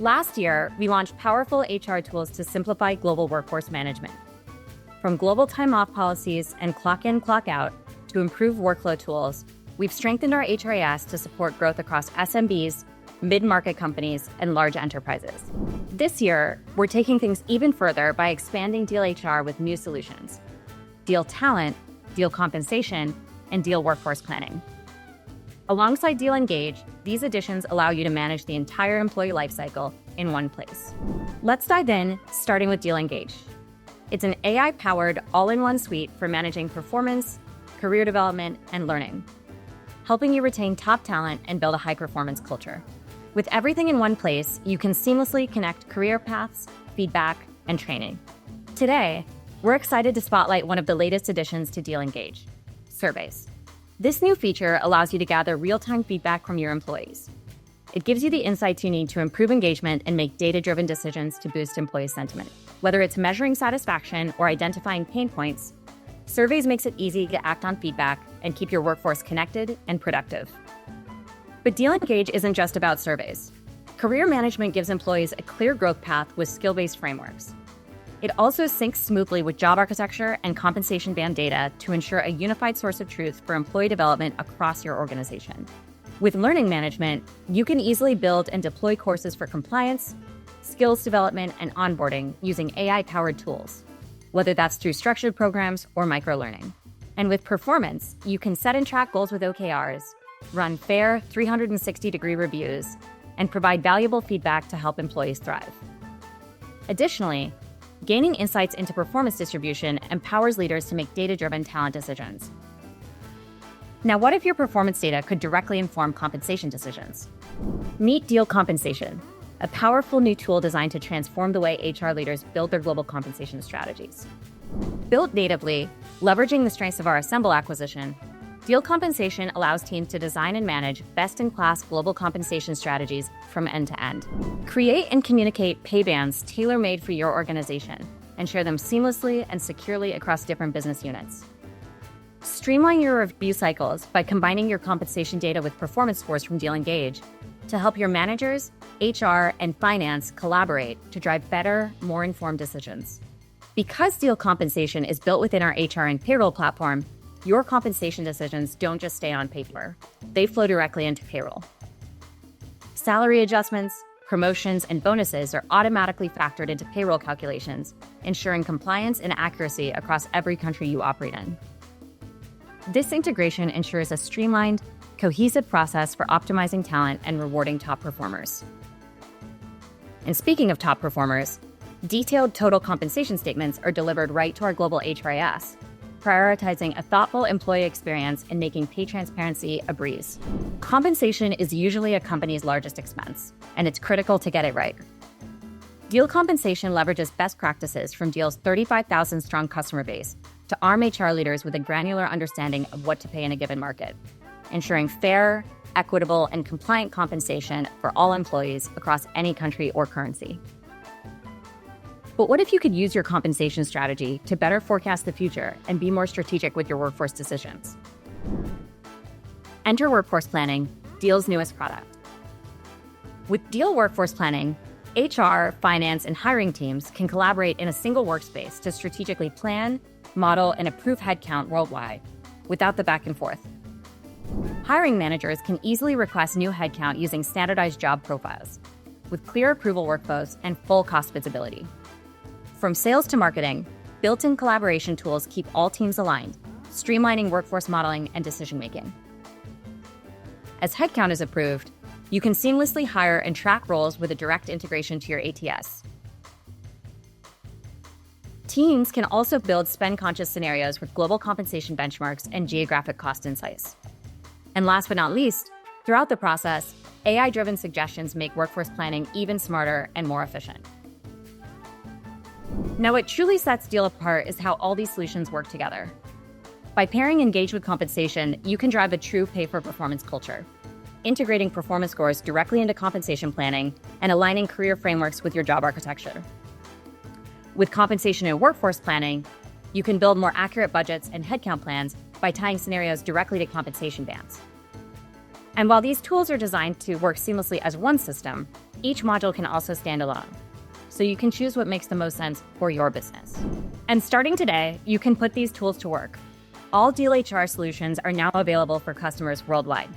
Last year, we launched powerful HR tools to simplify global workforce management. From global time-off policies and clock-in, clock-out to improved workflow tools, we've strengthened our HRIS to support growth across SMBs, mid-market companies, and large enterprises. This year, we're taking things even further by expanding Deel HR with new solutions: Deel Talent, Deel Compensation, and Deel Workforce Planning. Alongside Deel Engage, these additions allow you to manage the entire employee lifecycle in one place. Let's dive in, starting with Deel Engage. It's an AI-powered all-in-one suite for managing performance, career development, and learning, helping you retain top talent and build a high-performance culture. With everything in one place, you can seamlessly connect career paths, feedback, and training. Today, we're excited to spotlight one of the latest additions to Deel Engage: surveys. This new feature allows you to gather real-time feedback from your employees. It gives you the insights you need to improve engagement and make data-driven decisions to boost employee sentiment. Whether it's measuring satisfaction or identifying pain points, surveys makes it easy to act on feedback and keep your workforce connected and productive. But Deel Engage isn't just about surveys. Career management gives employees a clear growth path with skill-based frameworks. It also syncs smoothly with job architecture and compensation band data to ensure a unified source of truth for employee development across your organization. With learning management, you can easily build and deploy courses for compliance, skills development, and onboarding using AI-powered tools, whether that's through structured programs or microlearning. And with performance, you can set and track goals with OKRs, run fair 360-degree reviews, and provide valuable feedback to help employees thrive. Additionally, gaining insights into performance distribution empowers leaders to make data-driven talent decisions. Now, what if your performance data could directly inform compensation decisions? Meet Deel Compensation, a powerful new tool designed to transform the way HR leaders build their global compensation strategies. Built natively, leveraging the strengths of our Assemble acquisition, Deel Compensation allows teams to design and manage best-in-class global compensation strategies from end to end. Create and communicate pay bands tailor-made for your organization and share them seamlessly and securely across different business units. Streamline your review cycles by combining your compensation data with performance scores from Deel Engage to help your managers, HR, and finance collaborate to drive better, more informed decisions. Because Deel Compensation is built within our HR and payroll platform, your compensation decisions don't just stay on paper. They flow directly into payroll. Salary adjustments, promotions, and bonuses are automatically factored into payroll calculations, ensuring compliance and accuracy across every country you operate in. This integration ensures a streamlined, cohesive process for optimizing talent and rewarding top performers. And speaking of top performers, detailed total compensation statements are delivered right to our global HRIS, prioritizing a thoughtful employee experience and making pay transparency a breeze. Compensation is usually a company's largest expense, and it's critical to get it right. Deel Compensation leverages best practices from Deel's 35,000-strong customer base to arm HR leaders with a granular understanding of what to pay in a given market, ensuring fair, equitable, and compliant compensation for all employees across any country or currency. But what if you could use your compensation strategy to better forecast the future and be more strategic with your workforce decisions? Enter Workforce Planning, Deel's newest product. With Deel Workforce Planning, HR, finance, and hiring teams can collaborate in a single workspace to strategically plan, model, and approve headcount worldwide without the back and forth. Hiring managers can easily request new headcount using standardized job profiles, with clear approval workflows and full cost visibility. From sales to marketing, built-in collaboration tools keep all teams aligned, streamlining workforce modeling and decision-making. As headcount is approved, you can seamlessly hire and track roles with a direct integration to your ATS. Teams can also build spend-conscious scenarios with global compensation benchmarks and geographic cost insights. And last but not least, throughout the process, AI-driven suggestions make workforce planning even smarter and more efficient. Now, what truly sets Deel apart is how all these solutions work together. By pairing Engage with compensation, you can drive a true pay-for-performance culture, integrating performance scores directly into compensation planning and aligning career frameworks with your job architecture. With compensation and workforce planning, you can build more accurate budgets and headcount plans by tying scenarios directly to compensation bands. And while these tools are designed to work seamlessly as one system, Each module can also stand alone, so you can choose what makes the most sense for your business. And starting today, you can put these tools to work. All Deel HR solutions are now available for customers worldwide.